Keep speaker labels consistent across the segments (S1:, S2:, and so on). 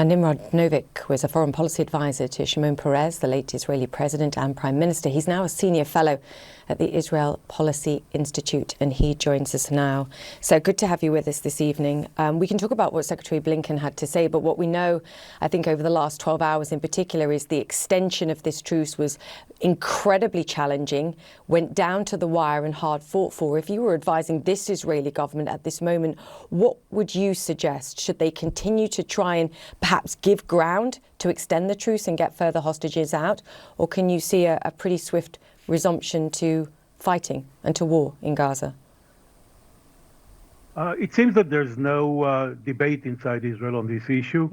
S1: Now, Nimrod Novik was a foreign policy advisor to Shimon Peres, the late Israeli president and prime minister. He's now a senior fellow at the Israel Policy Institute, and he joins us now. So good to have you with us this evening. We can talk about what Secretary Blinken had to say, but what we know, I think, over the last 12 hours in particular, is the extension of this truce was incredibly challenging, went down to the wire and hard fought for. If you were advising this Israeli government at this moment, what would you suggest? Should they continue to try and perhaps give ground to extend the truce and get further hostages out? Or can you see a pretty swift resumption to fighting and to war in Gaza?
S2: It seems that there's no debate inside Israel on this issue.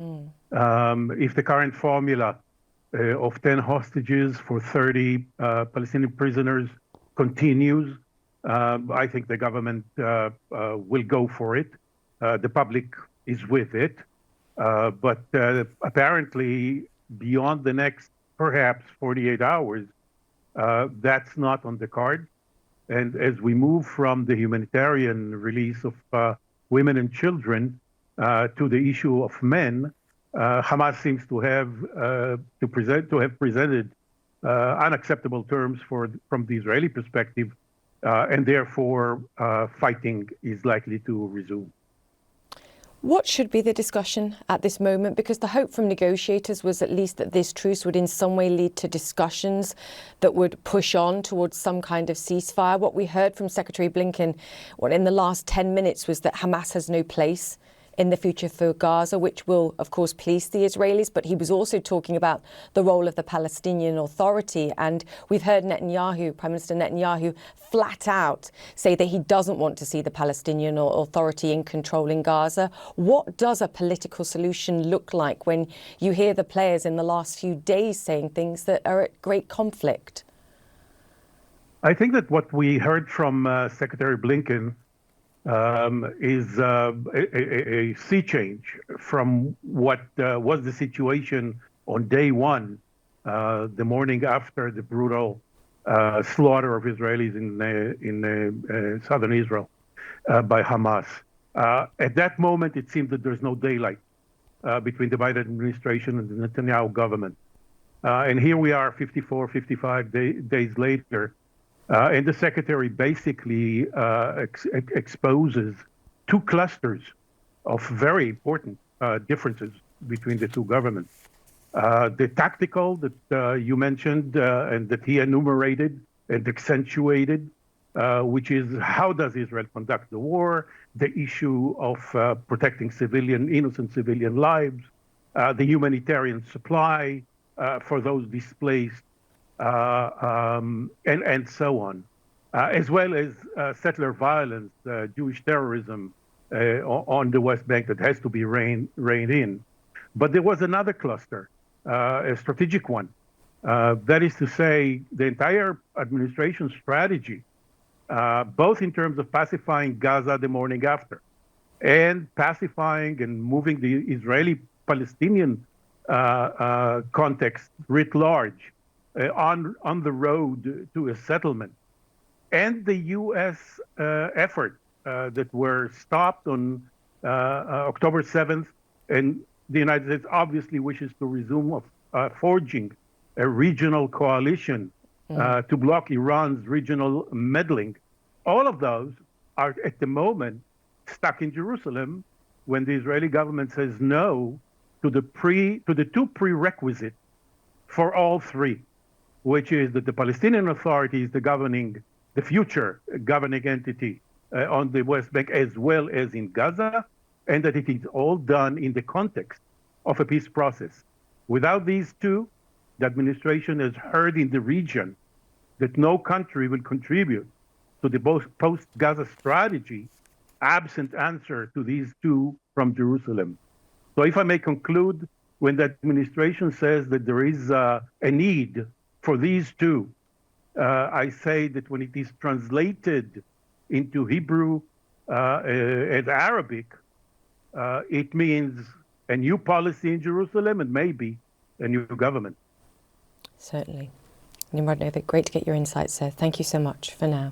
S2: If the current formula of 10 hostages for 30 Palestinian prisoners continues, I think the government will go for it. The public is with it. But apparently, beyond the next, perhaps, 48 hours, that's not on the card. And as we move from the humanitarian release of women and children to the issue of men, Hamas seems to have presented unacceptable terms from the Israeli perspective, and therefore fighting is likely to resume.
S1: What should be the discussion at this moment? Because the hope from negotiators was at least that this truce would in some way lead to discussions that would push on towards some kind of ceasefire. What we heard from Secretary Blinken in the last 10 minutes was that Hamas has no place in the future for Gaza, which will, of course, please the Israelis. But he was also talking about the role of the Palestinian Authority. And we've heard Netanyahu, Prime Minister Netanyahu, flat out say that he doesn't want to see the Palestinian Authority in control in Gaza. What does a political solution look like when you hear the players in the last few days saying things that are at great conflict?
S2: I think that what we heard from Secretary Blinken is a sea change from what was the situation on day one, the morning after the brutal slaughter of Israelis in southern Israel by Hamas. At that moment, it seemed that there's no daylight between the Biden administration and the Netanyahu government. And here we are 54, 55 days later. And the secretary basically exposes two clusters of very important differences between the two governments. The tactical that you mentioned and that he enumerated and accentuated, which is how does Israel conduct the war, the issue of protecting innocent civilian lives, the humanitarian supply for those displaced, and so on, as well as settler violence, Jewish terrorism on the West Bank that has to be reined in. But there was another cluster, a strategic one. That is to say, the entire administration strategy, both in terms of pacifying Gaza the morning after and pacifying and moving the Israeli-Palestinian context writ large, on the road to a settlement, and the U.S. effort that were stopped on October 7th, and the United States obviously wishes to resume forging a regional coalition to block Iran's regional meddling. All of those are at the moment stuck in Jerusalem when the Israeli government says no to the two prerequisites for all three, which is that the Palestinian Authority is the future governing entity on the West Bank as well as in Gaza, and that it is all done in the context of a peace process. Without these two, the administration has heard in the region that no country will contribute to the post-Gaza strategy absent answer to these two from Jerusalem. So if I may conclude, when the administration says that there is a need for these two, I say that when it is translated into Hebrew and Arabic, it means a new policy in Jerusalem and maybe a new government.
S1: Certainly. Nimrod Novik, great to get your insights, sir. Thank you so much for now.